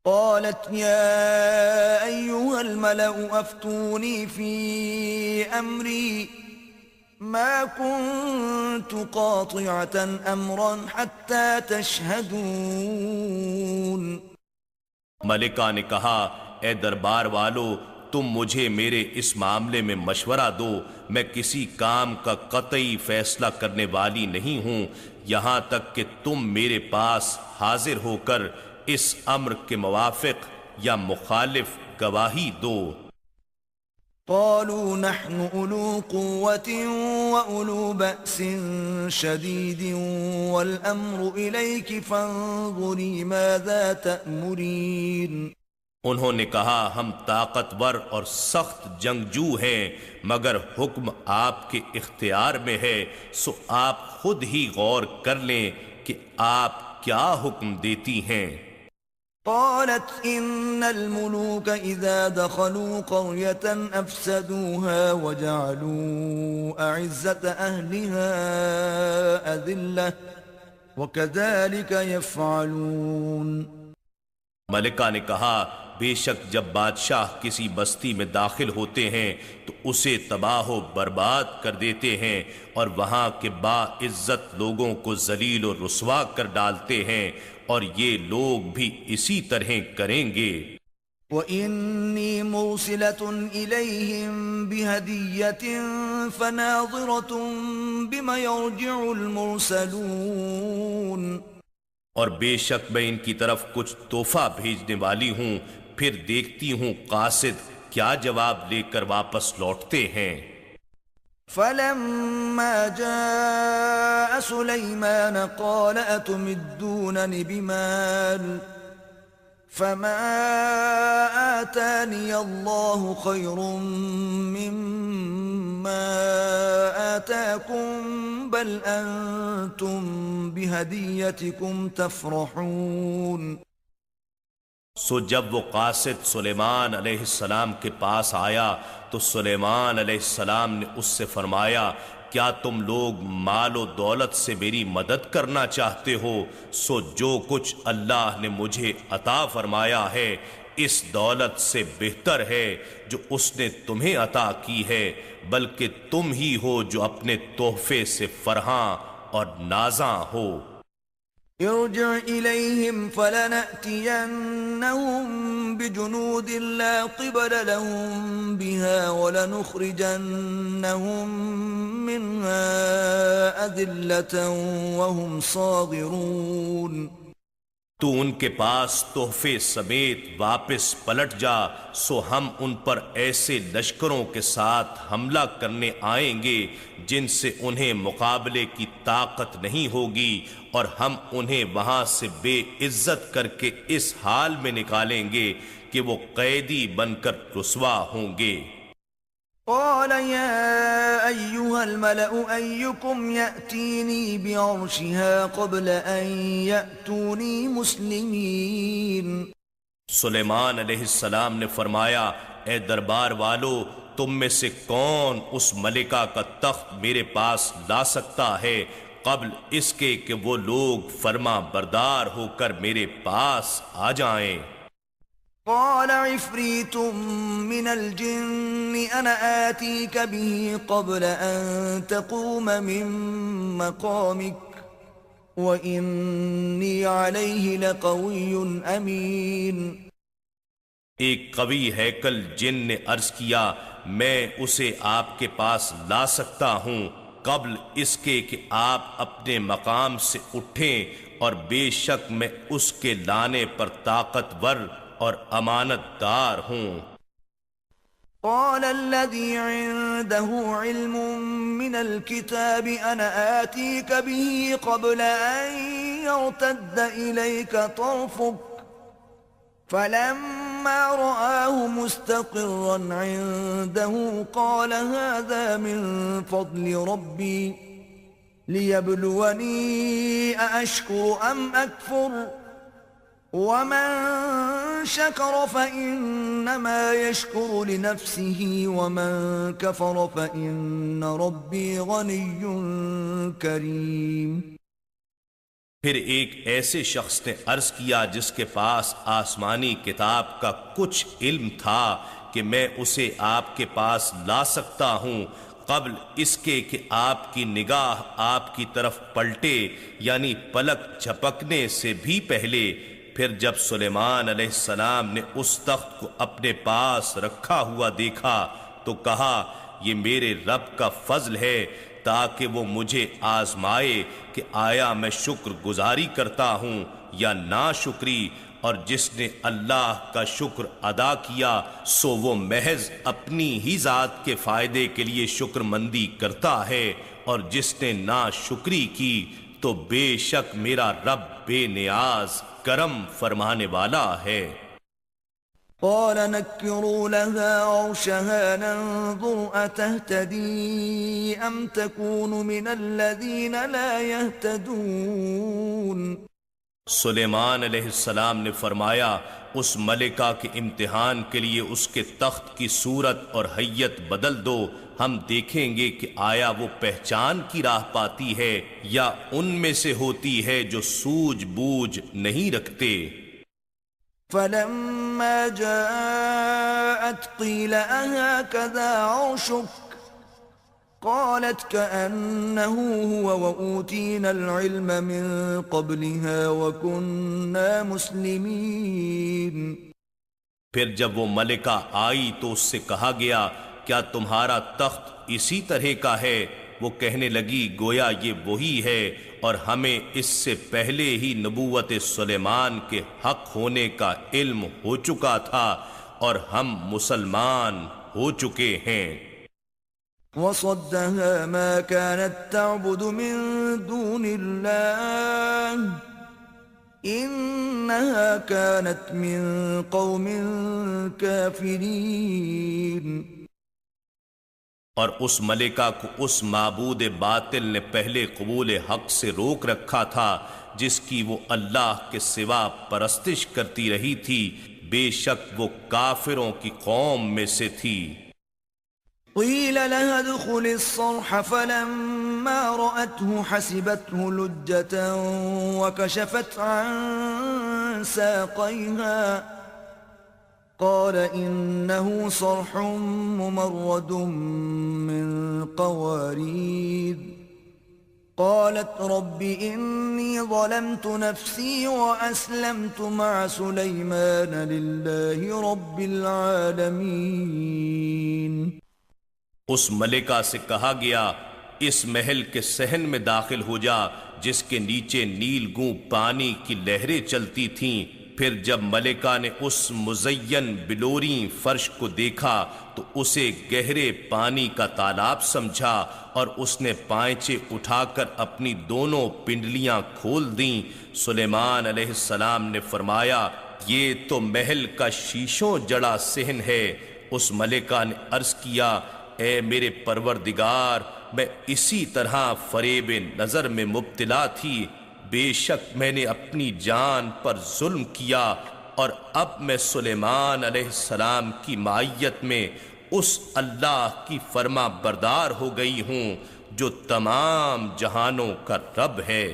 قالت يا أيها الملأ أفتوني في أمري ما كنت قاطعة أمرا حتى تشهدون. ملکہ نے کہا، اے دربار والو، تم مجھے میرے اس معاملے میں مشورہ دو، میں کسی کام کا قطعی فیصلہ کرنے والی نہیں ہوں یہاں تک کہ تم میرے پاس حاضر ہو کر اس امر کے موافق یا مخالف گواہی دو۔ قالوا نحن أولو قوة وأولو بأس شديد والأمر إليك فانظري ماذا تأمرين. انہوں نے کہا، ہم طاقتور اور سخت جنگجو ہیں، مگر حکم آپ کے اختیار میں ہے، سو آپ خود ہی غور کر لیں کہ آپ کیا حکم دیتی ہیں۔ قالت إن الملوك إذا دخلوا قرية أفسدوها وجعلوا أعزة أهلها أذلة وكذلك يفعلون. ملکہ نے کہا، بے شک جب بادشاہ کسی بستی میں داخل ہوتے ہیں تو اسے تباہ و برباد کر دیتے ہیں اور وہاں کے باعزت لوگوں کو ذلیل و رسوا کر ڈالتے ہیں، اور یہ لوگ بھی اسی طرح کریں گے۔ وَإِنِّي مُرْسِلَةٌ إِلَيْهِمْ بِهَدِيَّةٍ فَنَاظِرَةٌ بِمَ يَرْجِعُ الْمُرْسَلُونَ. اور بے شک میں ان کی طرف کچھ تحفہ بھیجنے والی ہوں، پھر دیکھتی ہوں قاصد کیا جواب لے کر واپس لوٹتے ہیں۔ فَلَمَّا جَاءَ سُلَيْمَانَ قَالَ أَتُمِدُّونَنِ بِمَالٍ فَمَا آتَانِيَ اللَّهُ خَيْرٌ مِّمَّا آتَاكُمْ بَلْ أَنْتُمْ بِهَدِيَّتِكُمْ تَفْرَحُونَ. سو جب وہ قاصد سلیمان علیہ السلام کے پاس آیا تو سلیمان علیہ السلام نے اس سے فرمایا، کیا تم لوگ مال و دولت سے میری مدد کرنا چاہتے ہو؟ سو جو کچھ اللہ نے مجھے عطا فرمایا ہے اس دولت سے بہتر ہے جو اس نے تمہیں عطا کی ہے، بلکہ تم ہی ہو جو اپنے تحفے سے فرحاں اور نازاں ہو۔ ارجع إليهم فلنأتينهم بجنود لا قبل لهم بها ولنخرجنهم منها أذلة وهم صاغرون. تو ان کے پاس تحفے سمیت واپس پلٹ جا، سو ہم ان پر ایسے لشکروں کے ساتھ حملہ کرنے آئیں گے جن سے انہیں مقابلے کی طاقت نہیں ہوگی، اور ہم انہیں وہاں سے بے عزت کر کے اس حال میں نکالیں گے کہ وہ قیدی بن کر رسوا ہوں گے۔ قال يا أيها الملأ أيكم يأتيني بعرشها قبل أن يأتوني مسلمين. سلیمان علیہ السلام نے فرمایا، اے دربار والو، تم میں سے کون اس ملکہ کا تخت میرے پاس لا سکتا ہے قبل اس کے کہ وہ لوگ فرما بردار ہو کر میرے پاس آ جائیں۔ قال عفريت من الجن أنا آتيك به قبل أن تقوم من مقامك وإني عليه لقوي أمين. ایک قوی ہیکل جن نے عرض کیا، میں اسے آپ کے پاس لا سکتا ہوں قبل اس کے کہ آپ اپنے مقام سے اٹھیں، اور بے شک میں اس کے لانے پر طاقتور اور امانت دار ہوں۔ قال الذي عنده علم من الكتاب أنا آتيك به قبل أن يرتد إليك طرفك فلما رآه مستقرا عنده قال هذا من فضل ربي ليبلوني أأشكر أم أكفر ومن شكر فإنما يشكر لنفسه ومن كفر فإن ربي غني كريم. پھر ایک ایسے شخص نے عرض کیا جس کے پاس آسمانی کتاب کا کچھ علم تھا کہ میں اسے آپ کے پاس لا سکتا ہوں قبل اس کے کہ آپ کی نگاہ آپ کی طرف پلٹے، یعنی پلک جھپکنے سے بھی پہلے۔ پھر جب سلیمان علیہ السلام نے اس تخت کو اپنے پاس رکھا ہوا دیکھا تو کہا یہ میرے رب کا فضل ہے تاکہ وہ مجھے آزمائے کہ آیا میں شکر گزاری کرتا ہوں یا ناشکری، اور جس نے اللہ کا شکر ادا کیا سو وہ محض اپنی ہی ذات کے فائدے کے لیے شکر مندی کرتا ہے، اور جس نے ناشکری کی تو بے شک میرا رب بے نیاز کرم فرمانے والا ہے۔ قال نكروا لها عرشها ننظر أتهتدي أم تكون من الذين لا يهتدون۔ سلیمان علیہ السلام نے فرمایا اس ملکہ کے امتحان کے لیے اس کے تخت کی صورت اور حیت بدل دو، ہم دیکھیں گے کہ آیا وہ پہچان کی راہ پاتی ہے یا ان میں سے ہوتی ہے جو سوجھ بوجھ نہیں رکھتے۔ فلما جاءت قيل أهكذا عرشك قالت كأنه هو وأوتينا العلم من قبلها وكنا مسلمين۔ پھر جب وہ ملکہ آئی تو اس سے کہا گیا کیا تمہارا تخت اسی طرح کا ہے؟ وہ کہنے لگی گویا یہ وہی ہے، اور ہمیں اس سے پہلے ہی نبوت سلیمان کے حق ہونے کا علم ہو چکا تھا اور ہم مسلمان ہو چکے ہیں۔ وصدها ما كانت تعبد من دون الله إنها كانت من قوم كافرين۔ اور اس ملکہ کو اس معبود باطل نے پہلے قبول حق سے روک رکھا تھا جس کی وہ اللہ کے سوا پرستش کرتی رہی تھی، بے شک وہ کافروں کی قوم میں سے تھی۔ قیل لها ادخل الصرح فلما رأته حسبته لجة وكشفت عن ساقيها قال إنه صرح ممرد من قوارير قالت رب إني ظلمت نفسي وأسلمت مع سليمان لله رب العالمين۔ اس ملکہ سے کہا گیا اس محل کے صحن میں داخل ہو جا جس کے نیچے نیل گوں پانی کی لہریں چلتی تھیں۔ پھر جب ملکہ نے اس مزین بلوری فرش کو دیکھا تو اسے گہرے پانی کا تالاب سمجھا، اور اس نے پائنچے اٹھا کر اپنی دونوں پنڈلیاں کھول دیں۔ سلیمان علیہ السلام نے فرمایا یہ تو محل کا شیشوں جڑا صحن ہے۔ اس ملکہ نے عرض کیا اے میرے پروردگار، میں اسی طرح فریب نظر میں مبتلا تھی، بے شک میں نے اپنی جان پر ظلم کیا، اور اب میں سلیمان علیہ السلام کی معیت میں اس اللہ کی فرما بردار ہو گئی ہوں جو تمام جہانوں کا رب ہے۔